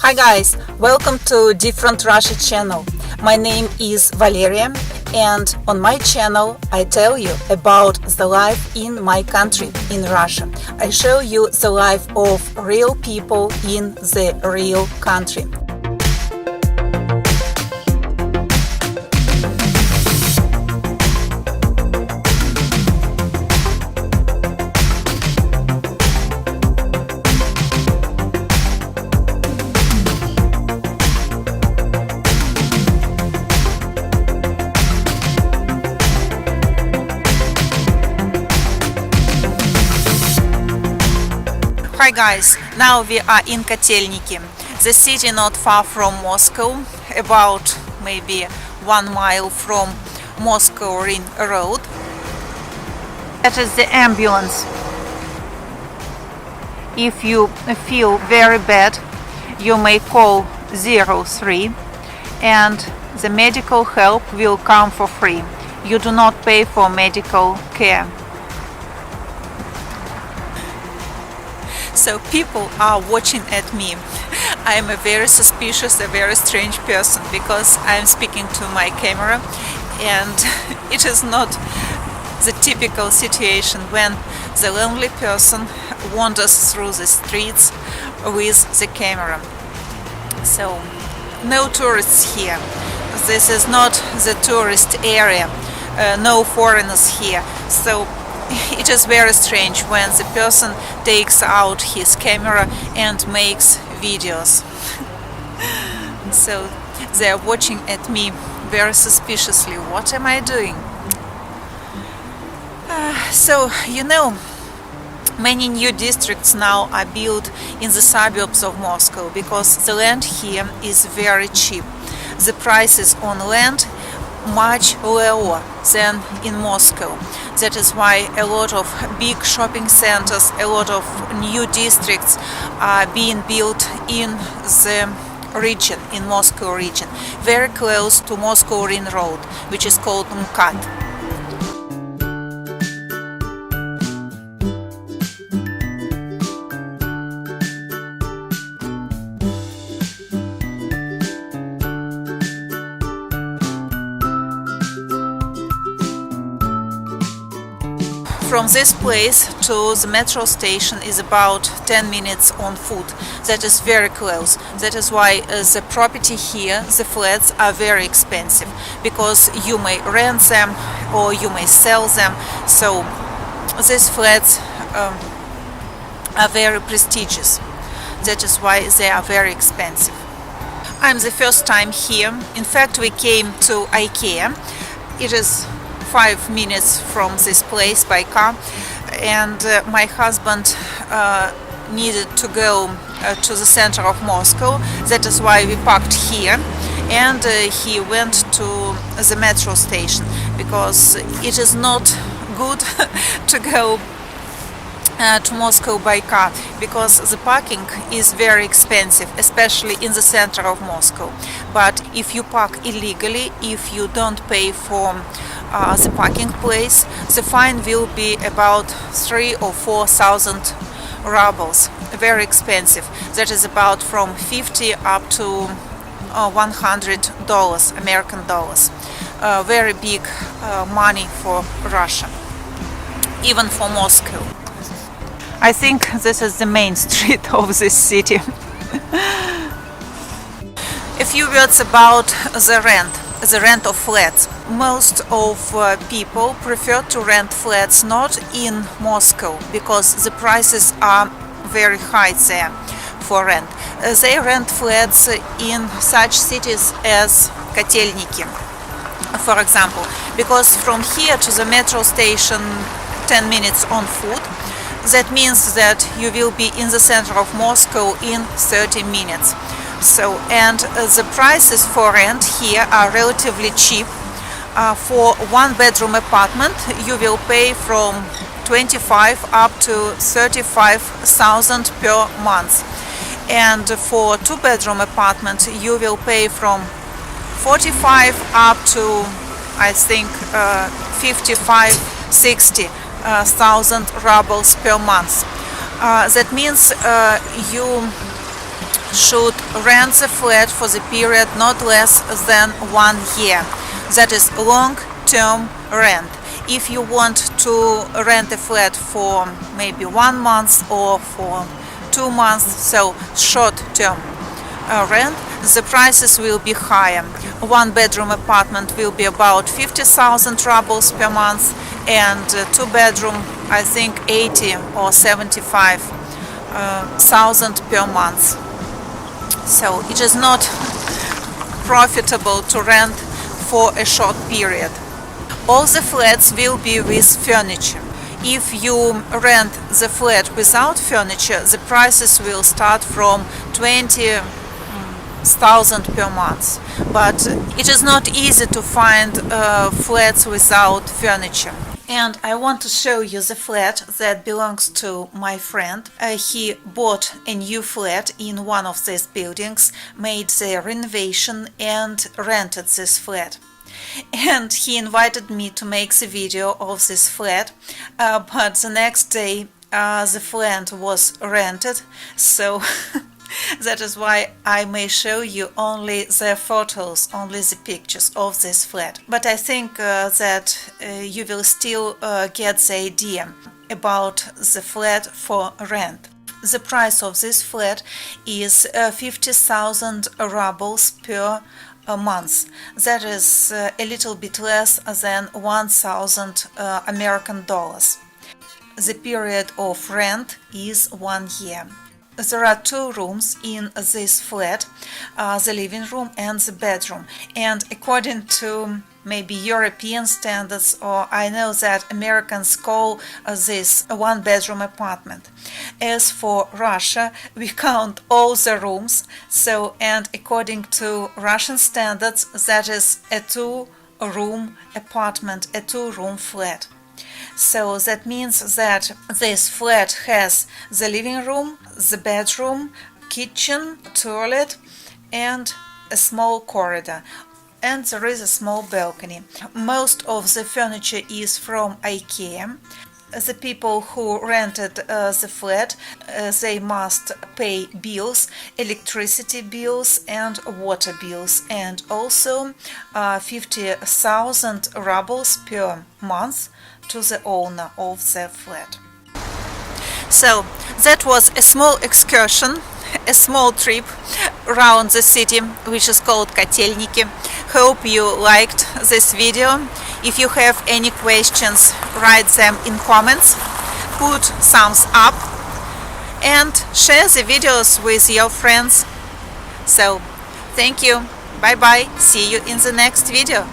Hi guys, welcome to Different Russia channel. My name is Valeria, and on my channel I tell you about the life in my country, in Russia. I show you the life of real people in the real country. Hi guys, now we are in Kotelniki, the city not far from Moscow, about maybe 1 mile from Moscow Ring Road. That is the ambulance. If you feel very bad, you may call 03 and the medical help will come for free. You do not pay for medical care. So people are watching at me. I am a very suspicious, a very strange person because I am speaking to my camera, and it is not the typical situation when the lonely person wanders through the streets with the camera. So no tourists here. This is not the tourist area. No foreigners here. So it is very strange when the person takes out his camera and makes videos. So they are watching at me very suspiciously. What am I doing? So, you know, many new districts now are built in the suburbs of Moscow because the land here is very cheap. The prices on land much lower than in Moscow. That is why a lot of big shopping centers, a lot of new districts are being built in the region, in Moscow region, very close to Moscow Ring Road, which is called MKAD. From this place to the metro station is about 10 minutes on foot. That is very close. That is why the property here, the flats, are very expensive because you may rent them or you may sell them. So these flats are very prestigious. That is why they are very expensive. I'm the first time here. In fact, we came to IKEA. It is 5 minutes from this place by car, and my husband needed to go to the center of Moscow. That is why we parked here, and he went to the metro station because it is not good to go to Moscow by car because the parking is very expensive, especially in the center of Moscow. But if you park illegally, if you don't pay for the parking place, the fine will be about 3,000 or 4,000 rubles. Very expensive. That is about from 50 up to $100 American dollars. Very big money for Russia, even for Moscow. I think this is the main street of this city. A few words about the rent of flats. Most of people prefer to rent flats not in Moscow because the prices are very high there for rent. They rent flats in such cities as Kotelniki, for example, because from here to the metro station 10 minutes on foot. That means that you will be in the center of Moscow in 30 minutes. So, and the prices for rent here are relatively cheap. For one-bedroom apartment, you will pay from 25 up to 35,000 per month. And for two-bedroom apartment, you will pay from 45 up to, I think, 55, 60 thousand rubles per month. That means you should rent the flat for the period not less than 1 year. That is long-term rent. If you want to rent a flat for maybe 1 month or for 2 months, so short-term rent, the prices will be higher. 1-bedroom apartment will be about 50,000 rubles per month, and 2-bedroom, I think 80 or 75,000 per month. So it is not profitable to rent for a short period. All the flats will be with furniture. If you rent the flat without furniture, the prices will start from 20,000 per month. But it is not easy to find flats without furniture. And I want to show you the flat that belongs to my friend. He bought a new flat in one of these buildings, made the renovation and rented this flat. And he invited me to make the video of this flat, but the next day the flat was rented, so that is why I may show you only the photos, only the pictures of this flat. But I think that you will still get the idea about the flat for rent. The price of this flat is 50,000 rubles per month. That is a little bit less than 1,000 American dollars. The period of rent is 1 year. There are 2 rooms in this flat, the living room and the bedroom. And according to maybe European standards, or I know that Americans call this a 1-bedroom apartment. As for Russia, we count all the rooms, so, and according to Russian standards, that is a 2-room apartment, a 2-room flat. So that means that this flat has the living room, the bedroom, kitchen, toilet, and a small corridor. And there is a small balcony. Most of the furniture is from IKEA. The people who rented the flat, they must pay bills, electricity bills and water bills, and also 50,000 rubles per month to the owner of the flat. So that was a small excursion, a small trip around the city, which is called Котельники. Hope you liked this video. If you have any questions, write them in comments, put thumbs up and share the videos with your friends. So thank you, bye bye, see you in the next video.